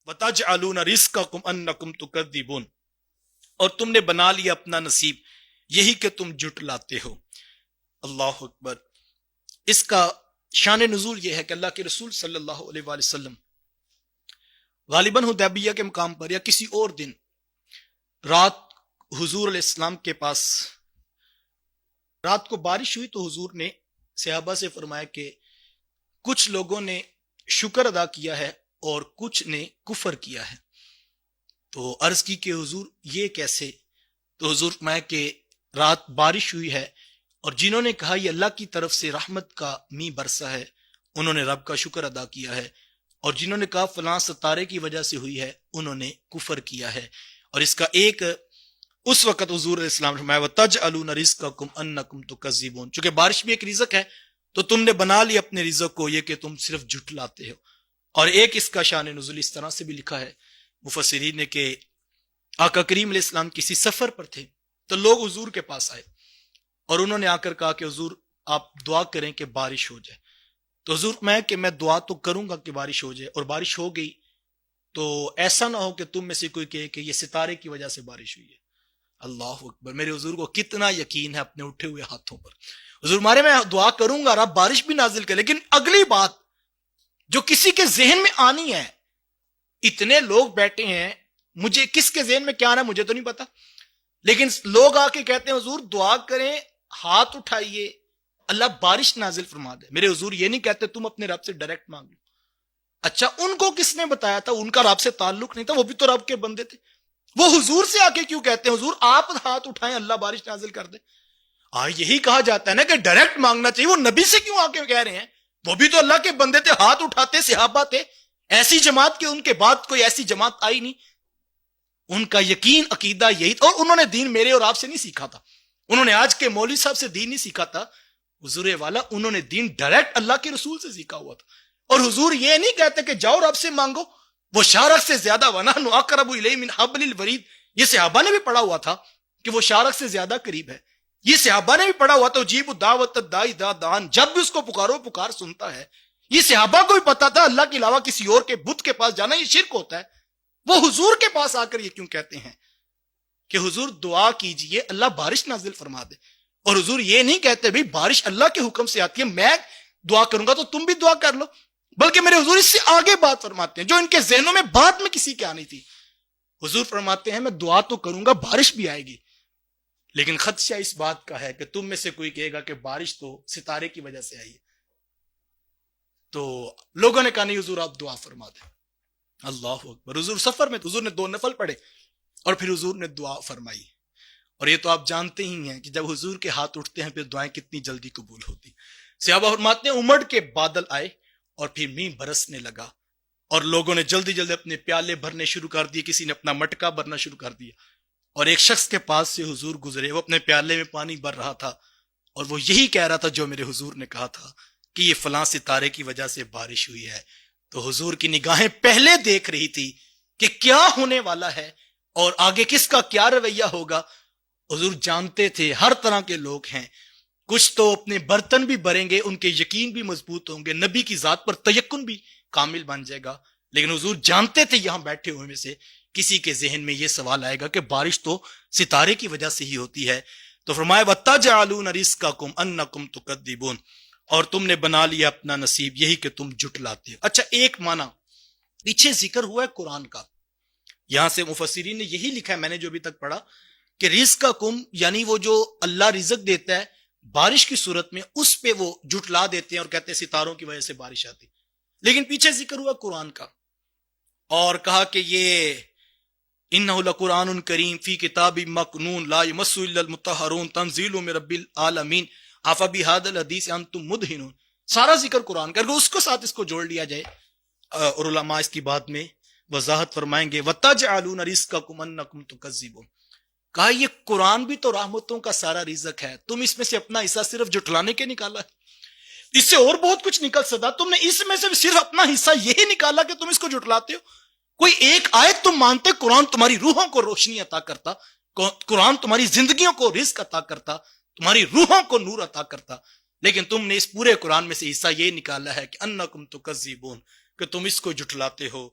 وَتَجْعَلُونَ رِزْقَكُمْ أَنَّكُمْ تُكَذِّبُونَ، اور تم نے بنا لیا اپنا نصیب یہی کہ تم جھٹلاتے ہو۔ اللہ اکبر۔ اس کا شان نزول یہ ہے کہ اللہ کے رسول صلی اللہ علیہ وآلہ وسلم غالباً حدیبیہ کے مقام پر یا کسی اور دن رات حضور علیہ السلام کے پاس رات کو بارش ہوئی، تو حضور نے صحابہ سے فرمایا کہ کچھ لوگوں نے شکر ادا کیا ہے اور کچھ نے کفر کیا ہے۔ تو عرض کی کہ حضور یہ کیسے؟ تو حضور فرمایا کہ رات بارش ہوئی ہے اور جنہوں نے کہا یہ اللہ کی طرف سے رحمت کا می برسا ہے انہوں نے رب کا شکر ادا کیا ہے، اور جنہوں نے کہا فلاں ستارے کی وجہ سے ہوئی ہے انہوں نے کفر کیا ہے۔ اور اس کا ایک اس وقت حضور علیہ السلام فرمایا وَتَجْعَلُونَ رِزْقَكُمْ أَنَّكُمْ تُكَذِّبُونَ، چونکہ بارش بھی ایک رزق ہے تو تم نے بنا لی اپنے رزق کو یہ کہ تم صرف جھٹلاتے ہو۔ اور ایک اس کا شان نزول اس طرح سے بھی لکھا ہے مفسرین نے کہ آقا کریم علیہ السلام کسی سفر پر تھے تو لوگ حضور کے پاس آئے اور انہوں نے آ کر کہا کہ حضور آپ دعا کریں کہ بارش ہو جائے۔ تو حضور میں دعا تو کروں گا کہ بارش ہو جائے، اور بارش ہو گئی تو ایسا نہ ہو کہ تم میں سے کوئی کہے کہ یہ ستارے کی وجہ سے بارش ہوئی ہے۔ اللہ اکبر۔ میرے حضور کو کتنا یقین ہے اپنے اٹھے ہوئے ہاتھوں پر۔ حضور ہمارے میں دعا کروں گا رب بارش بھی نازل کرے، لیکن اگلی بات جو کسی کے ذہن میں آنی ہے، اتنے لوگ بیٹھے ہیں، مجھے کس کے ذہن میں کیا آنا ہے مجھے تو نہیں پتا، لیکن لوگ آ کے کہتے ہیں حضور دعا کریں، ہاتھ اٹھائیے اللہ بارش نازل فرما دے۔ میرے حضور یہ نہیں کہتے تم اپنے رب سے ڈائریکٹ مانگ لو۔ اچھا ان کو کس نے بتایا تھا؟ ان کا رب سے تعلق نہیں تھا، وہ بھی تو رب کے بندے تھے، وہ حضور سے آ کے کیوں کہتے ہیں حضور آپ ہاتھ اٹھائیں اللہ بارش نازل کر دے؟ یہی کہا جاتا ہے نا کہ ڈائریکٹ مانگنا چاہیے، وہ نبی سے کیوں آ کے کہہ رہے ہیں؟ وہ بھی تو اللہ کے بندے تھے، ہاتھ اٹھاتے صحابہ تھے، ایسی جماعت کہ ان کے بعد کوئی ایسی جماعت آئی نہیں۔ ان کا یقین عقیدہ یہی تھا، اور انہوں نے دین میرے اور آپ سے نہیں سیکھا تھا، انہوں نے آج کے مولوی صاحب سے دین نہیں سیکھا تھا، حضور والا انہوں نے دین ڈائریکٹ اللہ کے رسول سے سیکھا ہوا تھا۔ اور حضور یہ نہیں کہتے کہ جاؤ رب سے مانگو، وہ شارق سے زیادہ وَنَحْنُ أَقْرَبُ إِلَيْهِ مِنْ حَبْلِ الْوَرِيدِ، یہ صحابہ نے بھی پڑھا ہوا تھا کہ وہ شارق سے زیادہ قریب ہے، یہ صحابہ نے بھی پڑھا ہوا تھا جیب دعوت الداعی اذا دعان، جب بھی اس کو پکارو پکار سنتا ہے۔ یہ صحابہ کو بھی پتا تھا اللہ کے علاوہ کسی اور کے بت کے پاس جانا یہ شرک ہوتا ہے، وہ حضور کے پاس آ کر یہ کیوں کہتے ہیں کہ حضور دعا کیجئے اللہ بارش نازل فرما دے؟ اور حضور یہ نہیں کہتے بھئی بارش اللہ کے حکم سے آتی ہے، میں دعا کروں گا تو تم بھی دعا کر لو، بلکہ میرے حضور اس سے آگے بات فرماتے ہیں جو ان کے ذہنوں میں بعد میں کسی کے آنی تھی۔ حضور فرماتے ہیں میں دعا تو کروں گا بارش بھی آئے گی، لیکن خدشہ اس بات کا ہے کہ تم میں سے کوئی کہے گا کہ بارش تو ستارے کی وجہ سے آئی ہے۔ تو لوگوں نے کہا نہیں حضور آپ دعا فرما دیں۔ اللہ اکبر۔ حضور سفر میں حضور نے 2 نفل پڑھے اور پھر حضور نے دعا فرمائی، اور یہ تو آپ جانتے ہی ہیں کہ جب حضور کے ہاتھ اٹھتے ہیں پھر دعائیں کتنی جلدی قبول ہوتی۔ صحابہ فرماتے ہیں امڑ کے بادل آئے اور پھر مینہ برسنے لگا، اور لوگوں نے جلدی جلدی اپنے پیالے بھرنے شروع کر دیے، کسی نے اپنا مٹکا بھرنا شروع کر دیا، اور ایک شخص کے پاس سے حضور گزرے، وہ اپنے پیالے میں پانی بھر رہا تھا اور وہ یہی کہہ رہا تھا جو میرے حضور نے کہا تھا کہ یہ فلاں ستارے کی وجہ سے بارش ہوئی ہے۔ تو حضور کی نگاہیں پہلے دیکھ رہی تھی کہ کیا ہونے والا ہے اور آگے کس کا کیا رویہ ہوگا۔ حضور جانتے تھے ہر طرح کے لوگ ہیں، کچھ تو اپنے برتن بھی بھریں گے، ان کے یقین بھی مضبوط ہوں گے، نبی کی ذات پر تیقن بھی کامل بن جائے گا، لیکن حضور جانتے تھے یہاں بیٹھے ہوئے میں سے کسی کے ذہن میں یہ سوال آئے گا کہ بارش تو ستارے کی وجہ سے ہی ہوتی ہے۔ تو فرمایا وَتَجْعَلُونَ رِزْقَكُمْ أَنَّكُمْ تُكَذِّبُونَ، اور تم نے بنا لیا اپنا نصیب یہی کہ تم جھٹلاتے ہو۔ اچھا ایک معنی پیچھے ذکر ہوا ہے قرآن کا، یہاں سے مفسرین نے یہی لکھا ہے میں نے جو ابھی تک پڑھا کہ رزقکم یعنی وہ جو اللہ رزق دیتا ہے بارش کی صورت میں اس پہ وہ جھٹلا دیتے ہیں اور کہتے ہیں ستاروں کی وجہ سے بارش آتی، لیکن پیچھے ذکر ہوا قرآن کا اور کہا کہ یہ انہ لقرآن کریم فی کتاب مکنون لا یمسہ الا المطہرون تنزیل من رب العالمین افبہذا الحدیث انتم مدہنون، سارا ذکر قرآن کا، اگر اس کو ساتھ اس کو جوڑ لیا جائے اور علماء اس کی بات میں وضاحت فرمائیں گے وَتَجْعَلُونَ رِزْقَكُمْ أَنَّكُمْ تُكَذِّبُونَ، کہا یہ قرآن بھی تو رحمتوں کا سارا رزق ہے، تم اس میں سے اپنا حصہ صرف جھٹلانے کے نکالا ہے، اس سے اور بہت کچھ نکل سکتا، تم نے اس میں سے صرف اپنا حصہ یہی نکالا کہ تم اس کو جھٹلاتے ہو۔ کوئی ایک آیت تم مانتے قرآن تمہاری روحوں کو روشنی عطا کرتا، قرآن تمہاری زندگیوں کو رزق عطا کرتا، تمہاری روحوں کو نور عطا کرتا، لیکن تم نے اس پورے قرآن میں سے حصہ یہ نکالا ہے کہ انکم تکذبون، کہ تم اس کو جھٹلاتے ہو۔